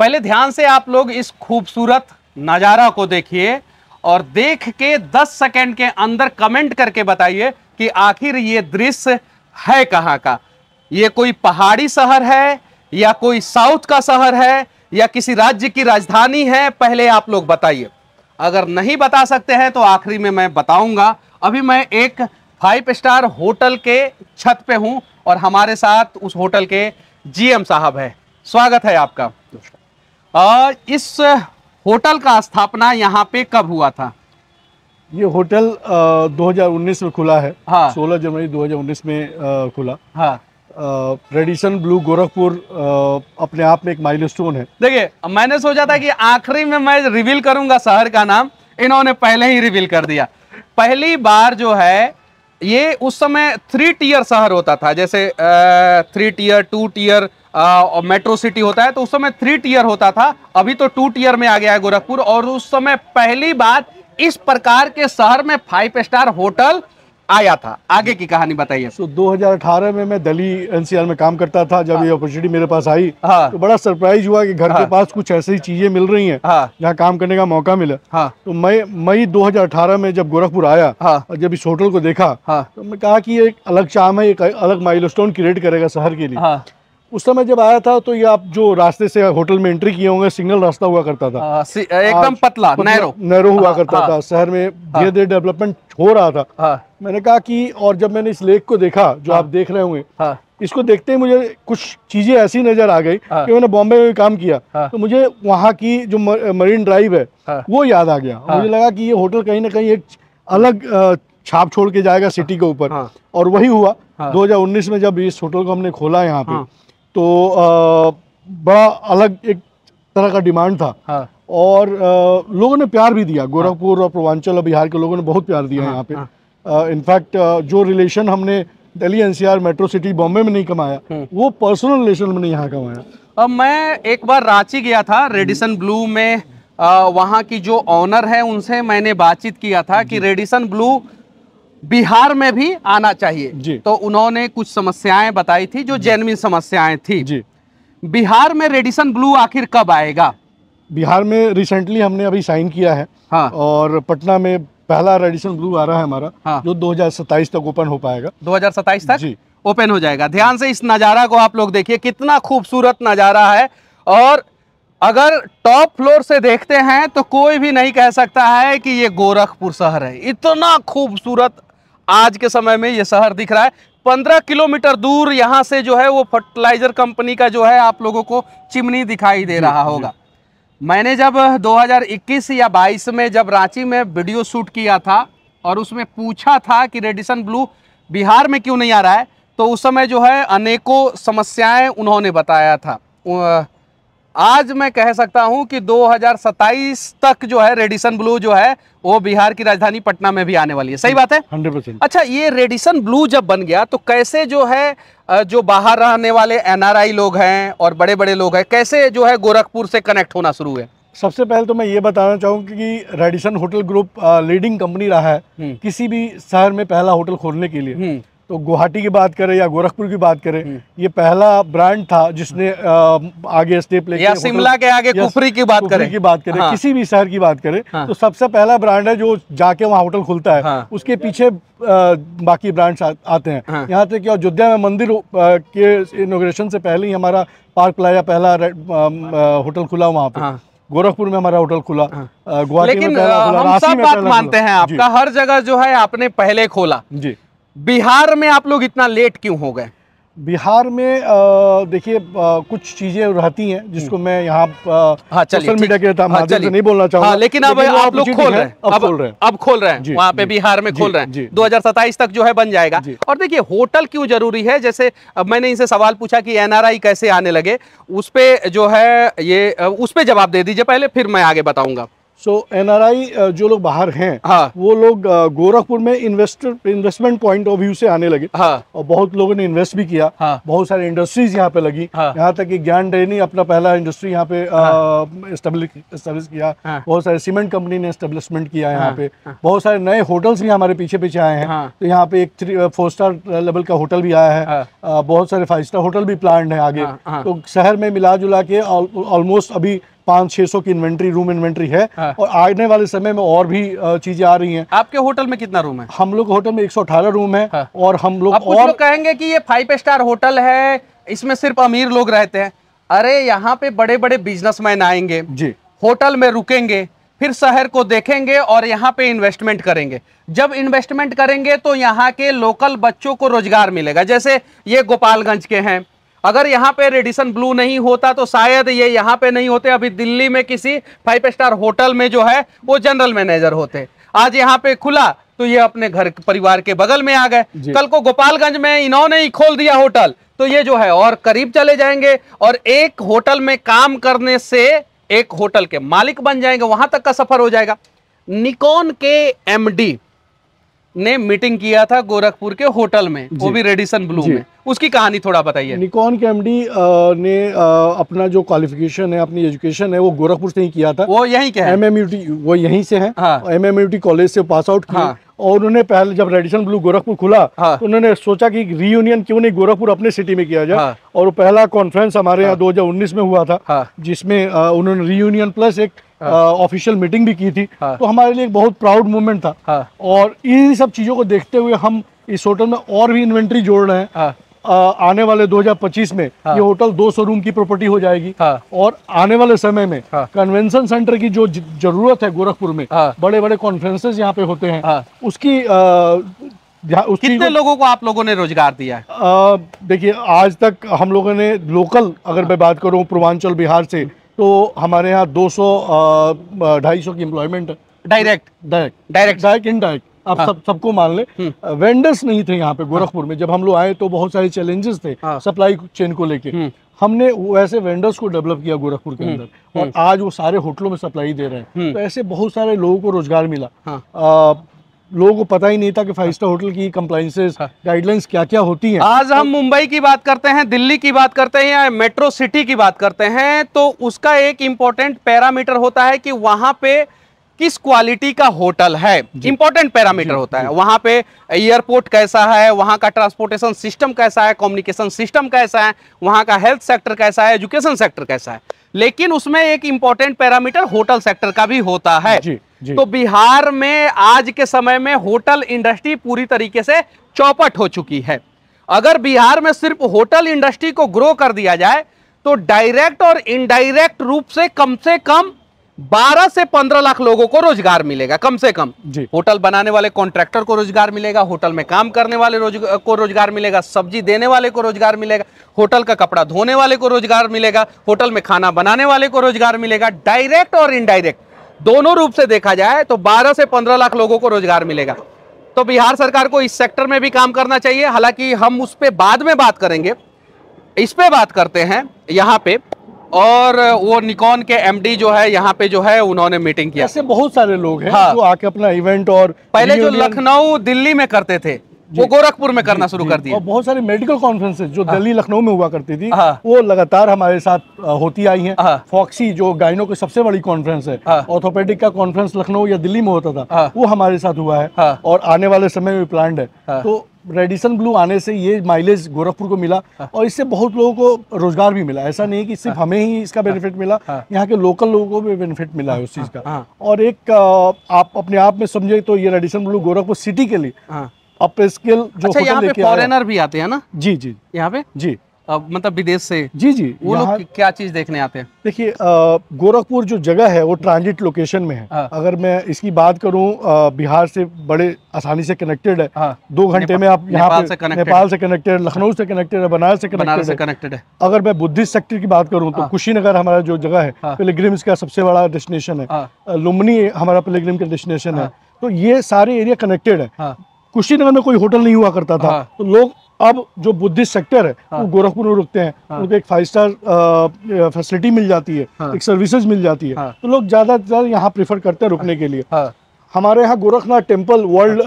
पहले ध्यान से आप लोग इस खूबसूरत नजारा को देखिए और देख के 10 सेकंड के अंदर कमेंट करके बताइए कि आखिर ये दृश्य है कहाँ का। ये कोई पहाड़ी शहर है या कोई साउथ का शहर है या किसी राज्य की राजधानी है, पहले आप लोग बताइए। अगर नहीं बता सकते हैं तो आखिरी में मैं बताऊंगा। अभी मैं एक 5 स्टार होटल के छत पे हूं और हमारे साथ उस होटल के जीएम साहब है। स्वागत है आपका। इस होटल का स्थापना यहाँ पे कब हुआ था? ये होटल 2019 में खुला है। हाँ। 16 जनवरी 2019 में खुला। हाँ। रेडिसन ब्लू गोरखपुर अपने आप में एक माइलस्टोन है। देखिए, मैंने सोचा था कि आखिरी में मैं रिवील करूंगा शहर का नाम, इन्होंने पहले ही रिवील कर दिया। पहली बार जो है ये उस समय 3 टियर शहर होता था, जैसे 3 टियर 2 टियर और मेट्रो सिटी होता है, तो उस समय 3 टियर होता था। अभी तो 2 टियर में आ गया है गोरखपुर। और उस समय पहली बार इस प्रकार के शहर में 5 स्टार होटल आया था। आगे की कहानी बताइए। 2018 में मैं दिल्ली एनसीआर में काम करता था। जब ये अपॉर्चुनिटी मेरे पास आई तो बड़ा सरप्राइज हुआ कि घर के पास कुछ ऐसी चीजें मिल रही हैं जहाँ काम करने का मौका मिला। तो मई 2018 में जब गोरखपुर आया और जब इस होटल को देखा तो मैं कहा कि ये एक अलग चार्म है, एक अलग माइलस्टोन क्रिएट करेगा शहर के लिए। उस समय जब आया था तो ये आप जो रास्ते से होटल में एंट्री किए होंगे, सिंगल रास्ता हुआ करता था, एकदम पतला नैरो हुआ करता था। शहर में धीरे धीरे डेवलपमेंट हो रहा था। मैंने कहा कि, और जब मैंने इस लेक को देखा जो आप देख रहे होंगे, इसको देखते ही मुझे कुछ चीजें ऐसी नजर आ गई कि मैंने बॉम्बे में काम किया तो मुझे वहाँ की जो मरीन ड्राइव है वो याद आ गया। मुझे लगा कि ये होटल कहीं ना कहीं एक अलग छाप छोड़ के जाएगा सिटी के ऊपर। और वही हुआ। 2019 में जब इस होटल को हमने खोला यहाँ पे तो बड़ा अलग एक तरह का डिमांड था। और लोगों ने प्यार भी दिया। गोरखपुर और पूर्वांचल और बिहार के लोगों ने बहुत प्यार दिया यहाँ पे। इनफैक्ट जो रिलेशन हमने Delhi NCR metro city Bombay में नहीं कमाया, वो पर्सनल रिलेशन मैंने यहाँ कमाया। अब मैं एक बार रांची गया था, रेडिसन ब्लू में वहाँ की जो ऑनर है उनसे मैंने बातचीत किया था कि रेडिसन ब्लू बिहार में भी आना चाहिए। तो उन्होंने कुछ समस्याएं बताई थी जो जेन्युइन समस्याएं थी। जी। बिहार में रेडिसन ब्लू आखिर कब आएगा? बिहार में रिसेंटली हमने अभी साइन किया है। और पटना में पहला रेडिसन ब्लू आ रहा है हमारा, जो 2027 तक ओपन हो पाएगा। 2027 तक जी ओपन हो जाएगा। ध्यान से इस नज़ारा को आप लोग देखिए, कितना खूबसूरत नज़ारा है। और अगर टॉप फ्लोर से देखते हैं तो कोई भी नहीं कह सकता है कि ये गोरखपुर शहर है। इतना खूबसूरत आज के समय में ये शहर दिख रहा है। 15 किलोमीटर दूर यहाँ से जो है वो फर्टिलाइजर कंपनी का जो है आप लोगों को चिमनी दिखाई दे रहा होगा। मैंने जब 2021 या 22 में जब रांची में वीडियो शूट किया था और उसमें पूछा था कि रेडिसन ब्लू बिहार में क्यों नहीं आ रहा है, तो उस समय जो है अनेकों समस्याएं उन्होंने बताया था। आज मैं कह सकता हूं कि 2027 तक जो है रेडिसन ब्लू जो है वो बिहार की राजधानी पटना में भी आने वाली है। सही बात है? 100%। अच्छा, ये रेडिसन ब्लू जब बन गया तो कैसे जो है जो बाहर रहने वाले एनआरआई लोग हैं और बड़े बड़े लोग हैं, कैसे जो है गोरखपुर से कनेक्ट होना शुरू हुए? सबसे पहले तो मैं ये बताना चाहूँगा कि Radisson hotel group leading company रहा है किसी भी शहर में पहला होटल खोलने के लिए। तो गुवाहाटी की बात करें या गोरखपुर की बात करें, ये पहला ब्रांड था जिसने आगे स्टेप लेके, या शिमला के आगे कुफरी की बात करें, किसी भी शहर की बात करें, तो सबसे पहला ब्रांड है जो जाके वहाँ होटल खुलता है। उसके पीछे बाकी ब्रांड्स आते हैं। यहाँ तक कि अयोध्या में मंदिर के इनॉग्रेशन से पहले ही हमारा पार्क प्लाजा पहला होटल खुला वहाँ पे। गोरखपुर में हमारा होटल खुला, गुवाहाटी में पहला खुला, हम सब बात मानते हैं आपका, हर जगह जो है आपने पहले खोला। जी। बिहार में आप लोग इतना लेट क्यों हो गए? बिहार में देखिए कुछ चीजें रहती हैं जिसको मैं यहाँ सोशल मीडिया के माध्यम से नहीं बोलना चाहूँगा। लेकिन अब आप लोग खोल रहे हैं, अब खोल रहे हैं वहाँ पे बिहार में खोल रहे हैं। 2027 तक जो है बन जाएगा। और देखिए होटल क्यों जरूरी है, जैसे अब मैंने इनसे सवाल पूछा कि एनआरआई कैसे आने लगे, उस पे जो है ये उस पे जवाब दे दीजिए पहले, फिर मैं आगे बताऊंगा। सो NRI जो लोग बाहर हैं, हाँ, वो लोग गोरखपुर में इन्वेस्टमेंट पॉइंट ऑफ व्यू से आने लगे। हाँ, और बहुत लोगों ने इन्वेस्ट भी किया। हाँ, बहुत सारी इंडस्ट्रीज यहाँ पे लगी। हाँ, यहाँ तक कि ज्ञान डेयरी अपना पहला इंडस्ट्री यहाँ पे एस्टेब्लिश किया। हाँ, बहुत सारे सीमेंट कंपनी ने एस्टेब्लिशमेंट किया यहाँ पे। बहुत सारे नए होटल्स भी हमारे पीछे पीछे आए हैं। तो यहाँ पे एक 4 स्टार लेवल का होटल भी आया है। बहुत सारे 5 स्टार होटल भी प्लान्ड है आगे। तो शहर में मिला जुला के ऑलमोस्ट अभी 500-600 की रूम इन्वेंट्री है। और आने वाले समय में और भी चीजें आ रही हैं। आपके होटल में कितना रूम है? हम लोग होटल में 118 रूम है। और हम लोग कुछ लोग कहेंगे कि ये 5 स्टार होटल है, इसमें सिर्फ अमीर लोग रहते हैं। अरे यहाँ पे बड़े बड़े बिजनेसमैन आएंगे जी, होटल में रुकेंगे, फिर शहर को देखेंगे और यहाँ पे इन्वेस्टमेंट करेंगे। जब इन्वेस्टमेंट करेंगे तो यहाँ के लोकल बच्चों को रोजगार मिलेगा। जैसे ये गोपालगंज के हैं, अगर यहाँ पे रेडिसन ब्लू नहीं होता तो शायद ये यहाँ पे नहीं होते, अभी दिल्ली में किसी 5 स्टार होटल में जो है वो जनरल मैनेजर होते। आज यहाँ पे खुला तो ये अपने घर परिवार के बगल में आ गए। कल को गोपालगंज में इन्होंने ही खोल दिया होटल तो ये जो है और करीब चले जाएंगे और एक होटल में काम करने से एक होटल के मालिक बन जाएंगे, वहां तक का सफर हो जाएगा। निकॉन के एमडी ने मीटिंग किया था गोरखपुर के होटल में, वो भी रेडिसन ब्लू में। उसकी कहानी थोड़ा बताइए। निकॉन के एमडी ने अपना जो क्वालिफिकेशन है, अपनी एजुकेशन है, वो गोरखपुर से ही किया था। वो यहीं के हैं, MMUT वो यहीं से हैं। MMUT कॉलेज से पास आउट किया। और उन्होंने पहले जब रेडिसन ब्लू गोरखपुर खुला तो उन्होंने सोचा कि रीयूनियन क्यों नहीं गोरखपुर अपने सिटी में किया जाए। और वो पहला कॉन्फ्रेंस हमारे यहाँ 2019 में हुआ था, जिसमें उन्होंने रीयूनियन प्लस एक ऑफिशियल मीटिंग भी की थी। तो हमारे लिए एक बहुत प्राउड मोमेंट था। और इन सब चीजों को देखते हुए हम इस होटल में और भी इन्वेंट्री जोड़ रहे हैं। आने वाले 2025 में ये होटल 200 रूम की प्रॉपर्टी हो जाएगी। और आने वाले समय में कन्वेंशन सेंटर की जो जरूरत है गोरखपुर में, बड़े बड़े कॉन्फ्रेंसेस यहाँ पे होते हैं, उसकी कितने लोगों को आप लोगों ने रोजगार दिया है? देखिए, आज तक हम लोगों ने लोकल अगर मैं बात करूँ पूर्वांचल बिहार से, तो हमारे यहाँ 200-250 की एम्प्लॉयमेंट है। डायरेक्ट इनडायरेक्ट आप सबको मान ले। वेंडर्स नहीं थे यहाँ पे गोरखपुर में। जब हम लोग आए तो बहुत सारे चैलेंजेस थे सप्लाई चेन को लेके। हमने वैसे वेंडर्स को डेवलप किया गोरखपुर के अंदर और आज वो सारे होटलों में सप्लाई दे रहे हैं। तो ऐसे बहुत सारे लोगों को रोजगार मिला। लोगों को पता ही नहीं था कि 5 स्टार होटल की कंप्लायंसेस गाइडलाइंस क्या क्या होती हैं। आज हम मुंबई की बात करते हैं, दिल्ली की बात करते हैं या मेट्रो सिटी की बात करते हैं, तो उसका एक इंपॉर्टेंट पैरामीटर होता है कि वहां पे किस क्वालिटी का होटल है। इंपॉर्टेंट पैरामीटर होता है। वहां पे एयरपोर्ट कैसा है, वहां का ट्रांसपोर्टेशन सिस्टम कैसा है, कम्युनिकेशन सिस्टम कैसा है, वहां का हेल्थ सेक्टर कैसा है, एजुकेशन सेक्टर कैसा है। लेकिन उसमें एक इंपॉर्टेंट पैरामीटर होटल सेक्टर का भी होता है। तो बिहार में आज के समय में होटल इंडस्ट्री पूरी तरीके से चौपट हो चुकी है। अगर बिहार में सिर्फ होटल इंडस्ट्री को ग्रो कर दिया जाए तो डायरेक्ट और इनडायरेक्ट रूप से कम 12 से 15 लाख लोगों को रोजगार मिलेगा कम से कम। होटल बनाने वाले कॉन्ट्रैक्टर को रोजगार मिलेगा, होटल में काम करने वाले को रोजगार मिलेगा, सब्जी देने वाले को रोजगार मिलेगा, होटल का कपड़ा धोने वाले को रोजगार मिलेगा, होटल में खाना बनाने वाले को रोजगार मिलेगा। डायरेक्ट और इनडायरेक्ट दोनों रूप से देखा जाए तो 12 से 15 लाख लोगों को रोजगार मिलेगा। तो बिहार सरकार को इस सेक्टर में भी काम करना चाहिए। हालांकि हम उस पर बाद में बात करेंगे, इस पे बात करते हैं यहाँ पे। और वो निकॉन के एमडी जो है यहाँ पे जो है उन्होंने मीटिंग किया। ऐसे बहुत सारे लोग हैं जो आके अपना इवेंट और पहले जो लखनऊ दिल्ली में करते थे वो गोरखपुर में करना शुरू कर दिया। और बहुत सारी मेडिकल कॉन्फ्रेंसेस जो दिल्ली लखनऊ में हुआ करती थी वो लगातार हमारे साथ होती आई हैं। फॉक्सी जो गाइनो की सबसे बड़ी कॉन्फ्रेंस है, ऑर्थोपेडिक का कॉन्फ्रेंस लखनऊ या दिल्ली में होता था, वो हमारे साथ हुआ है और आने वाले समय में प्लान्ड है। तो रेडिसन ब्लू आने से ये माइलेज गोरखपुर को मिला और इससे बहुत लोगों को रोजगार भी मिला। ऐसा नहीं कि सिर्फ हमें ही इसका बेनिफिट मिला, यहाँ के लोकल लोगों को भी बेनिफिट मिला है उस चीज का। और एक आप अपने आप में समझे तो ये रेडिसन ब्लू गोरखपुर सिटी के लिए अप स्केल जो अच्छा, यहाँ पे फॉरेनर भी आते हैं ना? जी यहाँ पे जी मतलब विदेश से जी वो लोग क्या चीज देखने आते हैं? देखिए, गोरखपुर जो जगह है वो ट्रांजिट लोकेशन में है। अगर मैं इसकी बात करूं, बिहार से बड़े आसानी से कनेक्टेड है। 2 घंटे में आप यहाँ पे नेपाल से कनेक्टेड, लखनऊ से कनेक्टेड है, बनारस से कनेक्टेड है। अगर मैं बुद्धिस्ट सेक्टर की बात करूं तो कुशीनगर हमारा जो जगह है पिलग्रिम्स का सबसे बड़ा डेस्टिनेशन है। लुम्बिनी हमारा पिलग्रिम का डेस्टिनेशन है। तो ये सारे एरिया कनेक्टेड है। कुशीनगर में कोई होटल नहीं हुआ करता था तो लोग अब जो बुद्धिस्ट सेक्टर है वो गोरखपुर में रुकते हैं, उनको एक 5 स्टार फैसिलिटी मिल जाती है, एक सर्विसेज मिल जाती है, तो लोग ज्यादा से ज्यादा यहाँ प्रेफर करते हैं रुकने के लिए। हमारे यहाँ गोरखनाथ टेम्पल वर्ल्ड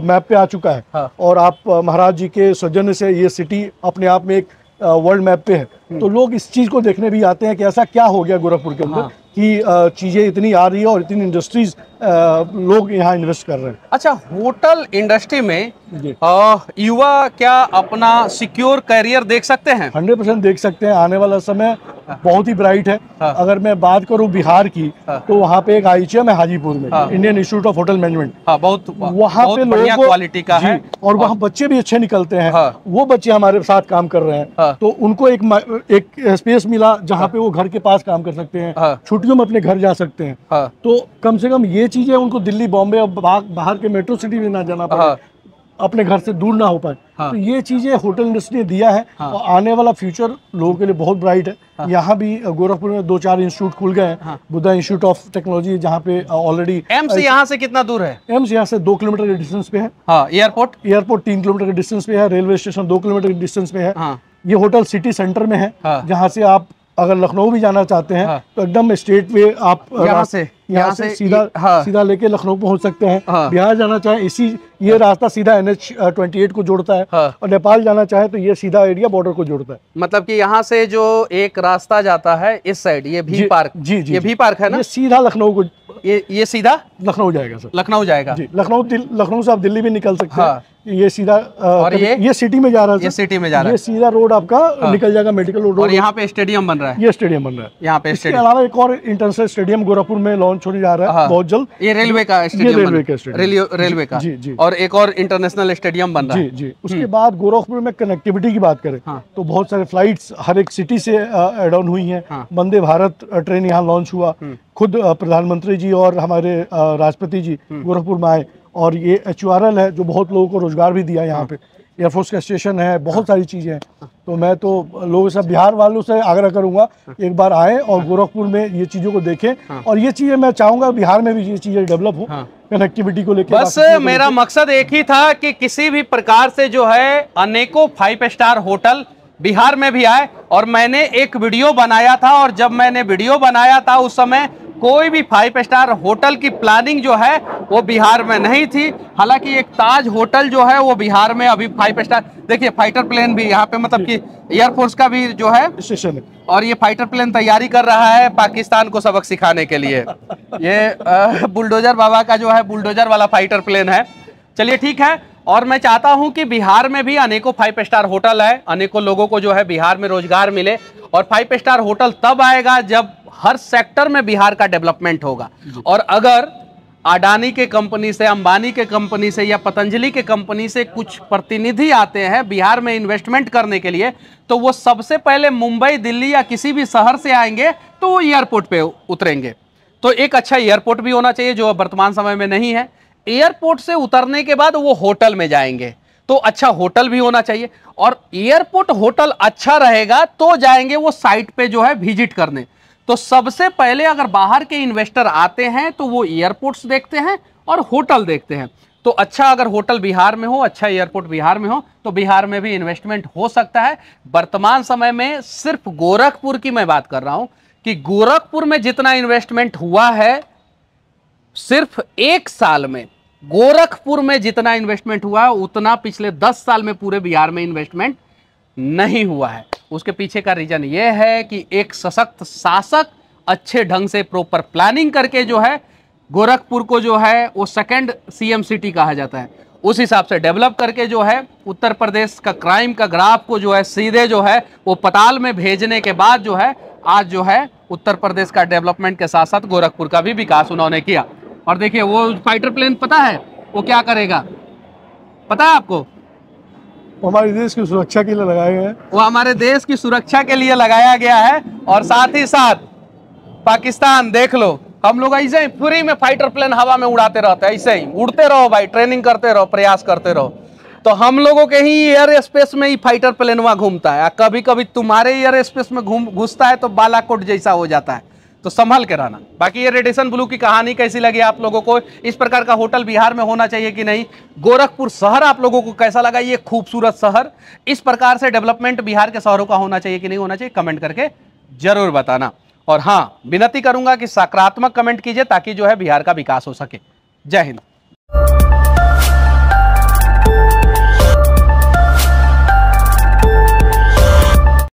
मैप पे आ चुका है, और आप महाराज जी के सौजन्य से ये सिटी अपने आप में एक वर्ल्ड मैप पे है, तो लोग इस चीज को देखने भी आते हैं कि ऐसा क्या हो गया गोरखपुर के अंदर कि चीजें इतनी आ रही है और इतनी इंडस्ट्रीज लोग यहाँ इन्वेस्ट कर रहे हैं। अच्छा, होटल इंडस्ट्री में युवा क्या अपना सिक्योर करियर देख सकते हैं? 100% देख सकते हैं। आने वाला समय बहुत ही ब्राइट है। अगर मैं बात करूं बिहार की, तो वहाँ पे एक IHM है हाजीपुर में, Indian institute of hotel management, बहुत वहाँ पे बढ़िया क्वालिटी का है, और वहाँ बच्चे भी अच्छे निकलते हैं। वो बच्चे हमारे साथ काम कर रहे हैं, तो उनको एक स्पेस मिला जहाँ पे वो घर के पास काम कर सकते हैं, छुट्टियों में अपने घर जा सकते हैं। तो कम से कम ये चीजें उनको दिल्ली, बॉम्बे और बाहर के मेट्रो सिटी में ना जाना पड़े, अपने घर से दूर ना हो पाए। तो ये चीजें होटल इंडस्ट्री ने दिया है, और आने वाला फ्यूचर लोगों के लिए बहुत ब्राइट है। यहाँ भी गोरखपुर में 2-4 इंस्टीट्यूट खुल गए हैं। बुद्धा इंस्टीट्यूट ऑफ टेक्नोलॉजी, जहाँ पे ऑलरेडी एम्स यहाँ से कितना दूर है? एम्स यहाँ से 2 किलोमीटर के डिस्टेंस पे है। एयरपोर्ट 3 किलोमीटर के डिस्टेंस पे है। रेलवे स्टेशन 2 किलोमीटर के डिस्टेंस पे है। ये होटल सिटी सेंटर में है, जहाँ से आप अगर लखनऊ भी जाना चाहते हैं तो एकदम स्ट्रेट वे आप यहाँ से सीधा लेके लखनऊ पहुंच सकते हैं। बिहार जाना चाहे ये रास्ता सीधा NH-28 को जोड़ता है, और नेपाल जाना चाहे तो ये सीधा एरिया बॉर्डर को जोड़ता है। मतलब कि यहाँ से जो एक रास्ता जाता है इस साइड, ये भी पार्क, ये भी पार्क है ना, ये सीधा लखनऊ को, ये सीधा लखनऊ जाएगा सर। लखनऊ जाएगा जी, लखनऊ से आप दिल्ली भी निकल सकते हैं। ये सीधा और ये सिटी में जा रहा है, ये सिटी में जा रहा है, ये सीधा रोड आपका निकल जाएगा मेडिकल रोड। और यहाँ पे स्टेडियम बन रहा है, ये स्टेडियम बन रहा है यहाँ पे। इसके अलावा एक और इंटरनेशनल स्टेडियम गोरखपुर में लॉन्च होने जा रहा है बहुत जल्द। ये रेलवे का स्टेडियम, रेलवे का, जी। और एक और इंटरनेशनल स्टेडियम बन रहा है। जी। उसके बाद गोरखपुर में कनेक्टिविटी की बात करें तो बहुत सारे फ्लाइट्स हर एक सिटी से एड ऑन हुई हैं। वंदे भारत ट्रेन यहाँ लॉन्च हुआ, खुद प्रधानमंत्री जी और हमारे राष्ट्रपति जी गोरखपुर में आए, और ये HURL है जो बहुत लोगों को रोजगार भी दिया यहाँ पे। एयरफोर्स का स्टेशन है, बहुत सारी चीजें हैं। तो मैं तो लोगों से, बिहार वालों से आग्रह करूंगा एक बार आए और गोरखपुर में ये चीजों को देखें, और ये चीजें मैं चाहूंगा बिहार में भी ये चीजें डेवलप हो कनेक्टिविटी को लेकर। बस मेरा मकसद एक ही था कि किसी भी प्रकार से जो है अनेकों 5 स्टार होटल बिहार में भी आए। और मैंने एक वीडियो बनाया था, और जब मैंने वीडियो बनाया था उस समय कोई भी 5 स्टार होटल की प्लानिंग जो है वो बिहार में नहीं थी। हालांकि एक ताज होटल जो है वो बिहार में अभी 5 स्टार, देखिए फाइटर प्लेन भी यहाँ पे, मतलब कि एयरफोर्स का भी जो है स्टेशन है, और ये फाइटर प्लेन तैयारी कर रहा है पाकिस्तान को सबक सिखाने के लिए। ये बुलडोजर बाबा का जो है बुलडोजर वाला फाइटर प्लेन है। चलिए ठीक है, और मैं चाहता हूं कि बिहार में भी अनेकों 5 स्टार होटल है, अनेकों लोगों को जो है बिहार में रोजगार मिले। और 5 स्टार होटल तब आएगा जब हर सेक्टर में बिहार का डेवलपमेंट होगा। और अगर अडानी के कंपनी से, अंबानी के कंपनी से या पतंजलि के कंपनी से कुछ प्रतिनिधि आते हैं बिहार में इन्वेस्टमेंट करने के लिए, तो वो सबसे पहले मुंबई, दिल्ली या किसी भी शहर से आएंगे तो वो एयरपोर्ट पे उतरेंगे। तो एक अच्छा एयरपोर्ट भी होना चाहिए, जो वर्तमान समय में नहीं है। एयरपोर्ट से उतरने के बाद वो होटल में जाएंगे, तो अच्छा होटल भी होना चाहिए। और एयरपोर्ट होटल अच्छा रहेगा तो जाएंगे वो साइट पे जो है विजिट करने। तो सबसे पहले अगर बाहर के इन्वेस्टर आते हैं तो वो एयरपोर्ट्स देखते हैं और होटल देखते हैं। तो अच्छा अगर होटल बिहार में हो, अच्छा एयरपोर्ट बिहार में हो, तो बिहार में भी इन्वेस्टमेंट हो सकता है। वर्तमान समय में सिर्फ गोरखपुर की मैं बात कर रहा हूं कि गोरखपुर में जितना इन्वेस्टमेंट हुआ है, सिर्फ 1 साल में गोरखपुर में जितना इन्वेस्टमेंट हुआ उतना पिछले 10 साल में पूरे बिहार में इन्वेस्टमेंट नहीं हुआ है। उसके पीछे का रीजन ये है कि एक सशक्त शासक अच्छे ढंग से प्रॉपर प्लानिंग करके जो है गोरखपुर को जो है वो सेकंड CM सिटी कहा जाता है, उस हिसाब से डेवलप करके जो है उत्तर प्रदेश का क्राइम का ग्राफ को जो है सीधे जो है वो पताल में भेजने के बाद जो है आज जो है उत्तर प्रदेश का डेवलपमेंट के साथ साथ गोरखपुर का भी विकास उन्होंने किया। और देखिए वो फाइटर प्लेन पता है वो क्या करेगा, पता है आपको? हमारे देश की सुरक्षा के लिए लगाए गए हैं। वो हमारे देश की सुरक्षा के लिए लगाया गया है। और साथ ही साथ पाकिस्तान देख लो, हम लोग ऐसे ही फ्री में फाइटर प्लेन हवा में उड़ाते रहते हैं, ऐसे ही उड़ते रहो भाई, ट्रेनिंग करते रहो, प्रयास करते रहो। तो हम लोगों के ही एयर स्पेस में ही फाइटर प्लेन वहां घूमता है। कभी कभी तुम्हारे एयर स्पेस में घुसता है तो बालाकोट जैसा हो जाता है। तो संभल के रहना। बाकी ये रेडिएशन ब्लू की कहानी कैसी लगी आप लोगों को, इस प्रकार का होटल बिहार में होना चाहिए कि नहीं, गोरखपुर शहर आप लोगों को कैसा लगा, ये खूबसूरत शहर, इस प्रकार से डेवलपमेंट बिहार के शहरों का होना चाहिए कि नहीं होना चाहिए, कमेंट करके जरूर बताना। और हाँ, विनती करूंगा कि सकारात्मक कमेंट कीजिए ताकि जो है बिहार का विकास हो सके। जय हिंद।